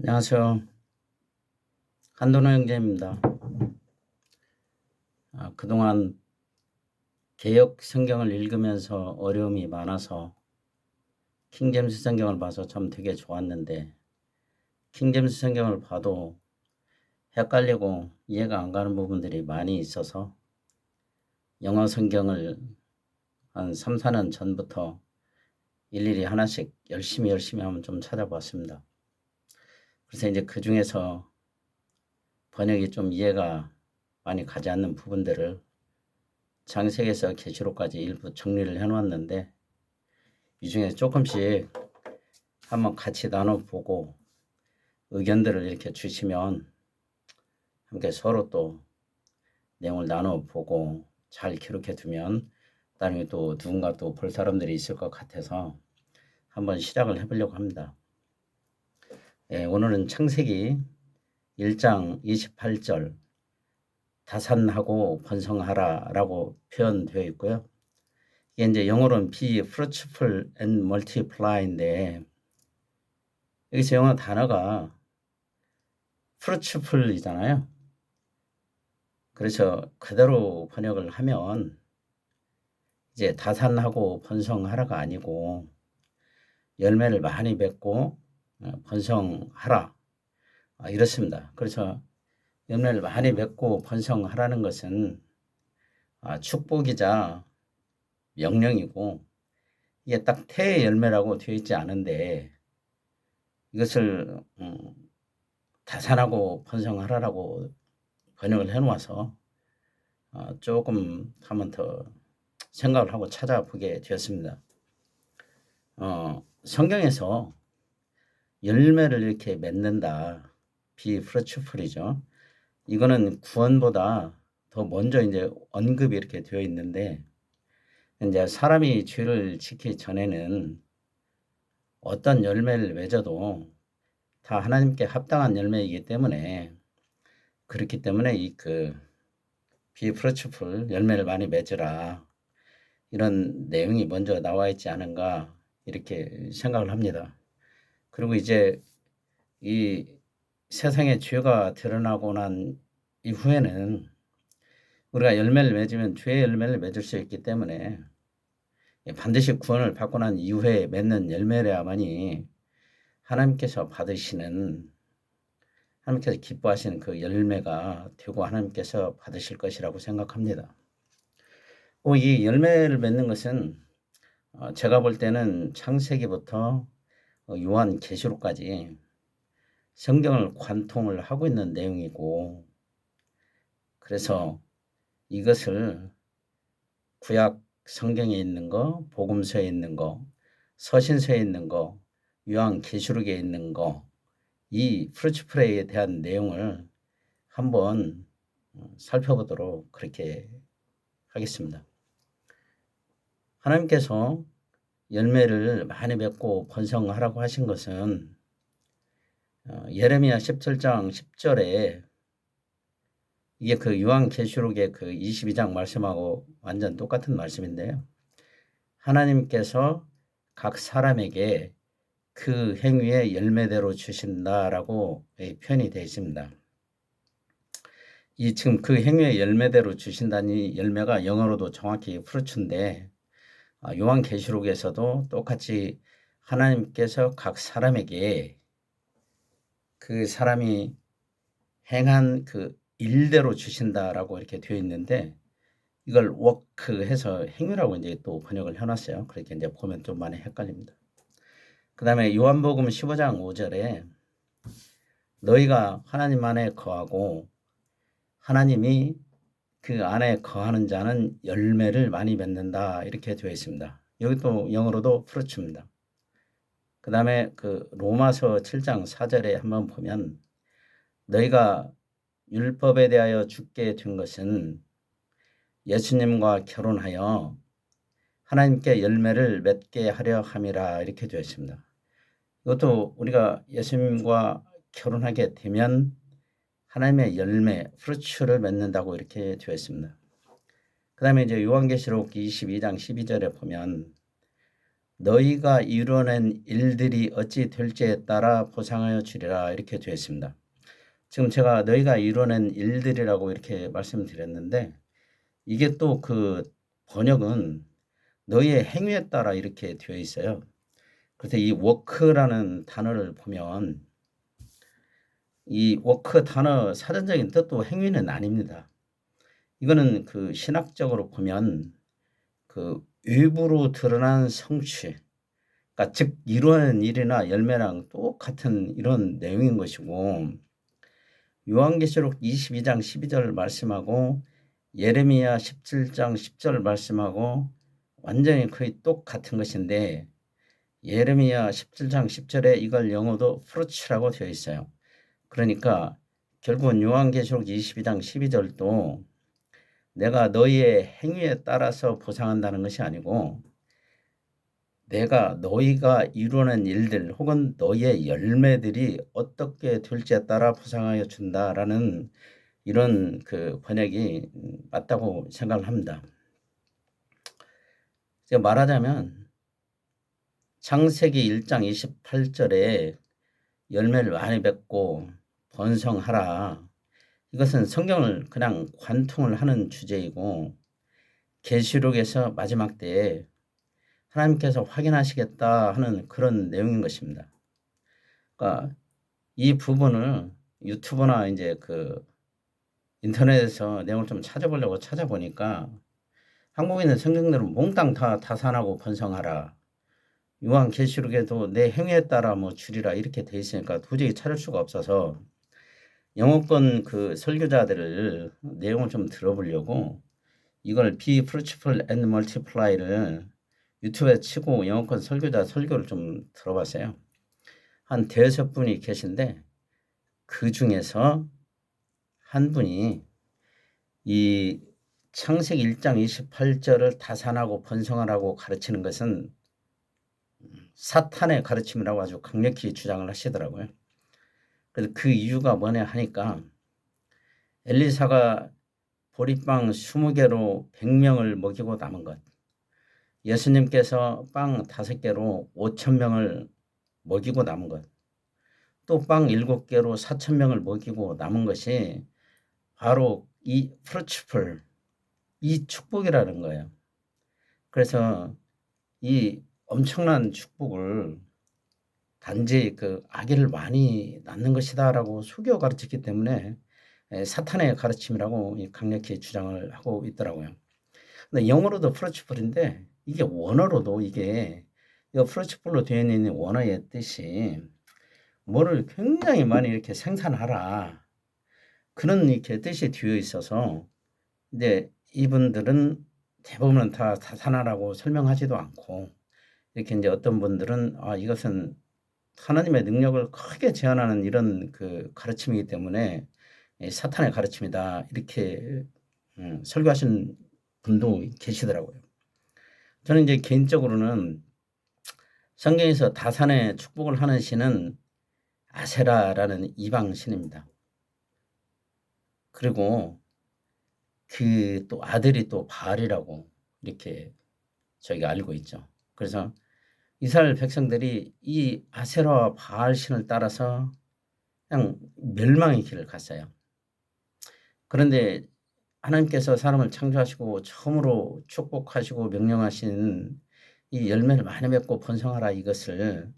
안녕하세요. 한돈호 형제입니다. 그동안 개역 성경을 읽으면서 어려움이 많아서 킹제임스 성경을 봐서 참 되게 좋았는데 킹제임스 성경을 봐도 헷갈리고 이해가 안 가는 부분들이 많이 있어서 영어 성경을 한 3, 4년 전부터 일일이 하나씩 열심히 한번 좀 찾아봤습니다. 그래서 이제 그 중에서 번역이 좀 이해가 많이 가지 않는 부분들을 창세기에서 계시록까지 일부 정리를 해놓았는데 이 중에 조금씩 한번 같이 나눠보고 의견들을 이렇게 주시면 함께 서로 또 내용을 나눠보고 잘 기록해 두면 나중에 또 누군가 또 볼 사람들이 있을 것 같아서 한번 시작을 해보려고 합니다. 오늘은 창세기 1장 28절 다산하고 번성하라 라고 표현되어 있고요. 이게 이제 영어로는 be fruitful and multiply인데 여기서 영어 단어가 fruitful이잖아요. 그래서 그대로 번역을 하면 이제 다산하고 번성하라가 아니고 열매를 많이 맺고 번성하라 이렇습니다. 그래서 열매를 많이 맺고 번성하라는 것은 축복이자 명령이고 이게 딱 태의 열매라고 되어 있지 않은데 이것을 다산하고 번성하라라고 번역을 해놓아서 조금 한번 더 생각을 하고 찾아보게 되었습니다. 성경에서 열매를 이렇게 맺는다. be fruitful이죠. 이거는 구원보다 더 먼저 이제 언급이 이렇게 되어 있는데 이제 사람이 죄를 지키기 전에는 어떤 열매를 맺어도 다 하나님께 합당한 열매이기 때문에 그렇기 때문에 be fruitful 열매를 많이 맺으라 이런 내용이 먼저 나와 있지 않은가 이렇게 생각을 합니다. 그리고 이제 이 세상에 죄가 드러나고 난 이후에는 우리가 열매를 맺으면 죄의 열매를 맺을 수 있기 때문에 반드시 구원을 받고 난 이후에 맺는 열매라야만이 하나님께서 기뻐하시는 그 열매가 되고 하나님께서 받으실 것이라고 생각합니다. 이 열매를 맺는 것은 제가 볼 때는 창세기부터 요한계시록까지 성경을 관통을 하고 있는 내용이고 그래서 이것을 구약 성경에 있는 거, 복음서에 있는 거, 서신서에 있는 거, 요한계시록에 있는 거, 이 프루츠프레이에 대한 내용을 한번 살펴보도록 그렇게 하겠습니다. 하나님께서 열매를 많이 맺고 번성하라고 하신 것은 예레미야 17장 10절에 이게 그 요한계시록의 그 22장 말씀하고 완전 똑같은 말씀인데요. 하나님께서 각 사람에게 그 행위의 열매대로 주신다라고 표현이 되어 있습니다. 지금 그 행위의 열매대로 주신다니 열매가 영어로도 정확히 프루츠인데 요한계시록에서도 똑같이 하나님께서 각 사람에게 그 사람이 행한 그 일대로 주신다라고 이렇게 되어 있는데 이걸 워크해서 행위라고 이제 또 번역을 해놨어요. 그렇게 이제 보면 좀 많이 헷갈립니다. 그 다음에 요한복음 15장 5절에 너희가 하나님 안에 거하고 하나님이 그 안에 거하는 자는 열매를 많이 맺는다 이렇게 되어 있습니다. 여기 또 영어로도 프루츠입니다. 그 다음에 그 로마서 7장 4절에 한번 보면 너희가 율법에 대하여 죽게 된 것은 예수님과 결혼하여 하나님께 열매를 맺게 하려 함이라 이렇게 되어 있습니다. 이것도 우리가 예수님과 결혼하게 되면 하나님의 열매, 프루츠를 맺는다고 이렇게 되어 있습니다. 그 다음에 이제 요한계시록 22장 12절에 보면 너희가 이뤄낸 일들이 어찌 될지에 따라 보상하여 주리라 이렇게 되어 있습니다. 지금 제가 너희가 이뤄낸 일들이라고 이렇게 말씀드렸는데 이게 또 그 번역은 너희의 행위에 따라 이렇게 되어 있어요. 그래서 이 워크라는 단어를 보면 이 워크 단어 사전적인 뜻도 행위는 아닙니다. 이거는 그 신학적으로 보면 그 외부로 드러난 성취, 그러니까 즉 이루어낸 일이나 열매랑 똑같은 이런 내용인 것이고 요한계시록 22장 12절 말씀하고 예레미야 17장 10절 말씀하고 완전히 거의 똑같은 것인데 예레미야 17장 10절에 이걸 영어도 프루츠라고 되어 있어요. 그러니까 결국은 요한계시록 22장 12절도 내가 너희의 행위에 따라서 보상한다는 것이 아니고 내가 너희가 이루어낸 일들 혹은 너희의 열매들이 어떻게 될지에 따라 보상하여 준다라는 이런 그 번역이 맞다고 생각을 합니다. 말하자면 창세기 1장 28절에 열매를 많이 맺고 번성하라. 이것은 성경을 그냥 관통을 하는 주제이고 계시록에서 마지막 때에 하나님께서 확인하시겠다 하는 그런 내용인 것입니다. 그러니까 이 부분을 유튜브나 이제 그 인터넷에서 내용을 좀 찾아보려고 찾아보니까 한국에 있는 성경들은 몽땅 다 다산하고 번성하라. 요한계시록에도 내 행위에 따라 뭐 주리라 이렇게 돼 있으니까 도저히 찾을 수가 없어서 영어권 그 설교자들을 내용을 좀 들어보려고 이걸 Be Fruitful and Multiply를 유튜브에 치고 영어권 설교자 설교를 좀 들어봤어요. 한 대여섯 분이 계신데 그 중에서 한 분이 이 창세기 1장 28절을 다산하고 번성하라고 가르치는 것은 사탄의 가르침이라고 아주 강력히 주장을 하시더라고요. 그래서 그 이유가 뭐냐 하니까 엘리사가 보리빵 20개로 100명을 먹이고 남은 것, 예수님께서 빵 5개로 5,000명을 먹이고 남은 것, 또 빵 7개로 4,000명을 먹이고 남은 것이 바로 이 프루츠풀, 이 축복이라는 거예요. 그래서 이 엄청난 축복을 단지 그 아기를 많이 낳는 것이다라고 속여 가르쳤기 때문에 사탄의 가르침이라고 강력히 주장을 하고 있더라고요. 근데 영어로도 프루츠풀인데 이게 원어로도 이게 프루츠풀로 되어 있는 원어의 뜻이 뭐를 굉장히 많이 이렇게 생산하라 그런 이렇게 뜻이 되어 있어서 이제 이분들은 대부분은 다 다산하라고 설명하지도 않고 이렇게 이제 어떤 분들은 이것은 하나님의 능력을 크게 제한하는 이런 그 가르침이기 때문에 사탄의 가르침이다 이렇게 설교하신 분도 계시더라고요. 저는 이제 개인적으로는 성경에서 다산의 축복을 하는 신은 아세라라는 이방 신입니다. 그리고 그 또 아들이 또 바알이라고 이렇게 저희가 알고 있죠. 그래서 이스라엘 백성들이 이 아세라와 바알 신을 따라서 그냥 멸망의 길을 갔어요. 그런데 하나님께서 사람을 창조하시고 처음으로 축복하시고 명령하신 이 열매를 많이 맺고 번성하라 이것을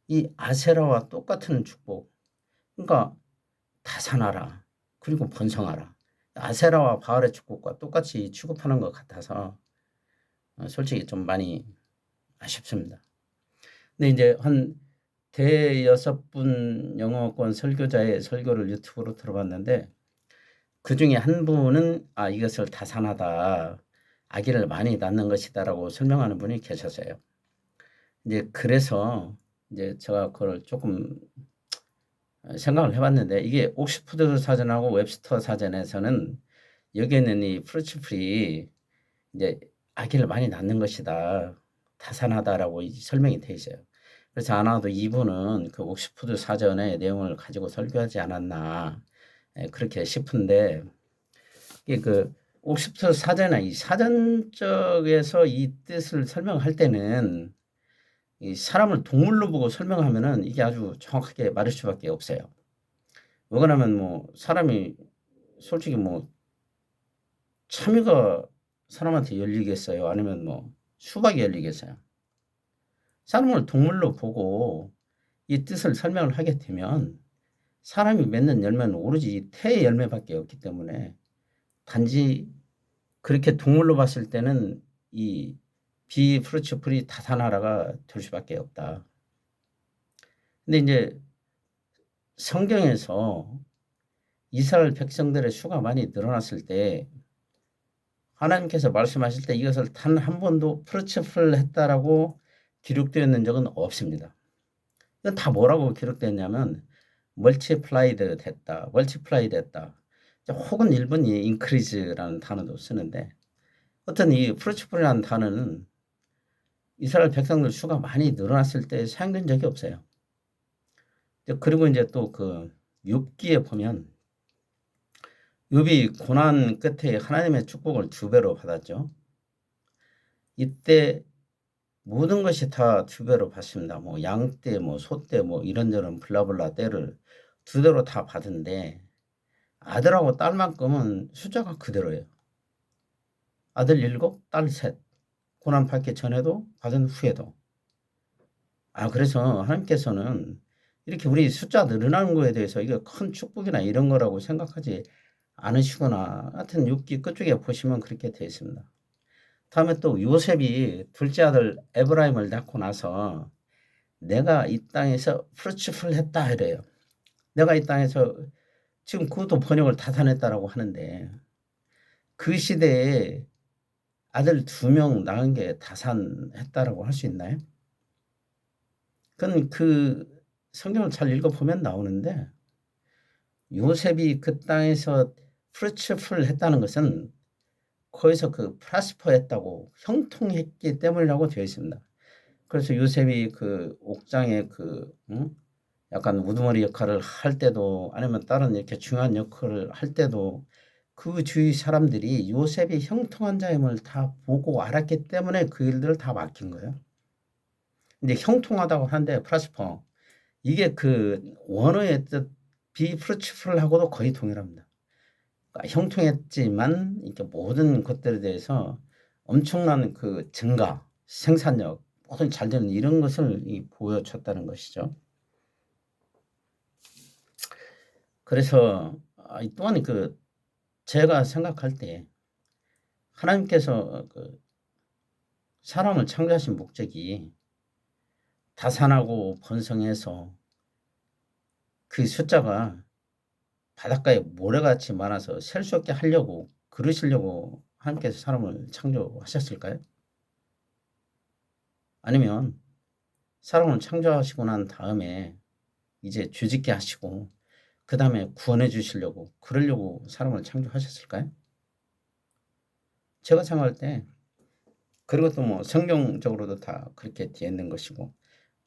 이 아세라와 똑같은 축복, 그러니까 다산하라 그리고 번성하라, 아세라와 바알의 축복과 똑같이 취급하는 것 같아서 솔직히 좀 많이 아쉽습니다. 근데 이제 한 대여섯 분 영어권 설교자의 설교를 유튜브로 들어봤는데 그 중에 한 분은 이것을 다산하다, 아기를 많이 낳는 것이다라고 설명하는 분이 계셨어요. 이제 그래서 이제 제가 그걸 조금 생각을 해봤는데 이게 옥스퍼드 사전하고 웹스터 사전에서는 여기에는 이 프루츠풀이 이제 아기를 많이 낳는 것이다, 다산하다라고 설명이 돼 있어요. 그래서 아마도 이분은 그 옥스퍼드 사전의 내용을 가지고 설교하지 않았나 그렇게 싶은데 이게 그 옥스퍼드 사전이나 이 사전 쪽에서 이 뜻을 설명할 때는 이 사람을 동물로 보고 설명하면은 이게 아주 정확하게 맞을 수밖에 없어요. 왜 그러냐면 뭐 사람이 솔직히 뭐 참외가 사람한테 열리겠어요? 아니면 뭐 수박이 열리겠어요? 사람을 동물로 보고 이 뜻을 설명을 하게 되면 사람이 맺는 열매는 오로지 태의 열매밖에 없기 때문에 단지 그렇게 동물로 봤을 때는 이 비프루츠풀이 다산하라가 될 수밖에 없다. 근데 이제 성경에서 이스라엘 백성들의 수가 많이 늘어났을 때 하나님께서 말씀하실 때 이것을 단 한 번도 프루츠풀 했다라고 기록되어 있는 적은 없습니다. 이건 다 뭐라고 기록됐냐면 멀티플라이드 됐다. 멀티플라이 됐다. 혹은 일본이 인크리즈라는 단어도 쓰는데 어떤 이 프루츠풀이라는 단어는 이스라엘 백성들 수가 많이 늘어났을 때 사용된 적이 없어요. 그리고 이제 또 그 욥기에 보면 욥이 고난 끝에 하나님의 축복을 2배로 받았죠. 이때 모든 것이 다 2배로 받습니다. 뭐 양떼, 뭐 소떼, 뭐 이런저런 블라블라 떼를 2대로 다 받은데 아들하고 딸만큼은 숫자가 그대로예요. 아들 7, 딸 3. 고난 받기 전에도 받은 후에도. 그래서 하나님께서는 이렇게 우리 숫자 늘어나는 거에 대해서 이게 큰 축복이나 이런 거라고 생각하지 않으시거나 하여튼 욥기 끝쪽에 보시면 그렇게 되어 있습니다. 다음에 또 요셉이 둘째 아들 에브라임을 낳고 나서 내가 이 땅에서 프루츠풀 했다 이래요. 내가 이 땅에서 지금 그것도 번역을 다산했다라고 하는데 그 시대에 아들 2명 낳은 게 다산했다라고 할 수 있나요? 그건 그 성경을 잘 읽어보면 나오는데 요셉이 그 땅에서 프루츠풀 했다는 것은 거기서 그 프라스퍼 했다고 형통했기 때문이라고 되어 있습니다. 그래서 요셉이 그 옥장에 약간 우두머리 역할을 할 때도 아니면 다른 이렇게 중요한 역할을 할 때도 그 주위 사람들이 요셉이 형통한 자임을 다 보고 알았기 때문에 그 일들을 다 맡긴 거예요. 근데 형통하다고 하는데 프라스퍼 이게 그 원어의 뜻 비프루츠풀하고도 거의 동일합니다. 그러니까 형통했지만 이렇게 모든 것들에 대해서 엄청난 그 증가, 생산력, 모든 잘 되는 이런 것을 보여줬다는 것이죠. 그래서 또한 그 제가 생각할 때 하나님께서 그 사람을 창조하신 목적이 다산하고 번성해서 그 숫자가 바닷가에 모래같이 많아서 셀 수 없게 하려고 그러시려고 하나님께서 사람을 창조하셨을까요? 아니면 사람을 창조하시고 난 다음에 이제 죄짓게 하시고 그 다음에 구원해 주시려고 그러려고 사람을 창조하셨을까요? 제가 생각할 때 그리고 또 뭐 성경적으로도 다 그렇게 되어 있는 것이고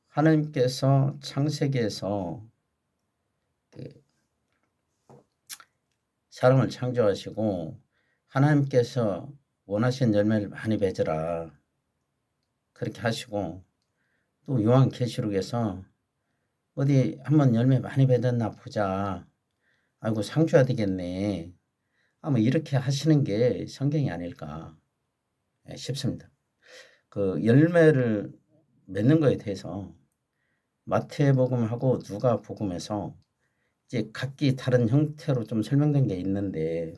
하나님께서 창세기에서 그 사람을 창조하시고 하나님께서 원하신 열매를 많이 맺으라 그렇게 하시고 또 요한계시록에서 어디 한번 열매 많이 맺었나 보자. 아이고 상줘야 되겠네. 아마 이렇게 하시는 게 성경이 아닐까 싶습니다. 그 열매를 맺는 거에 대해서 마태복음하고 누가복음에서 이제 각기 다른 형태로 좀 설명된 게 있는데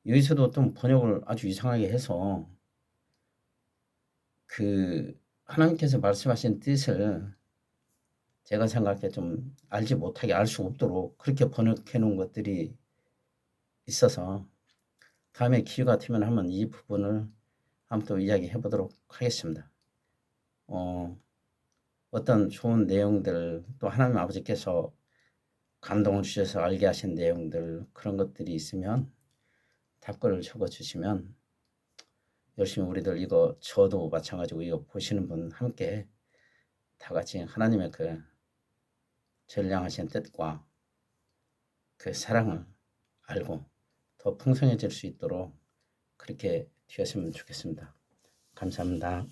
여기서도 좀 번역을 아주 이상하게 해서 그 하나님께서 말씀하신 뜻을 제가 생각해 좀 알지 못하게 알 수 없도록 그렇게 번역해 놓은 것들이 있어서 다음에 기회가 되면 한번 이 부분을 한번 또 이야기해 보도록 하겠습니다. 어떤 좋은 내용들 또 하나님 아버지께서 감동을 주셔서 알게 하신 내용들 그런 것들이 있으면 답글을 적어 주시면 열심히 우리들 이거 저도 마찬가지고 이거 보시는 분 함께 다 같이 하나님의 그 전량하신 뜻과 그 사랑을 알고 더 풍성해질 수 있도록 그렇게 되었으면 좋겠습니다. 감사합니다.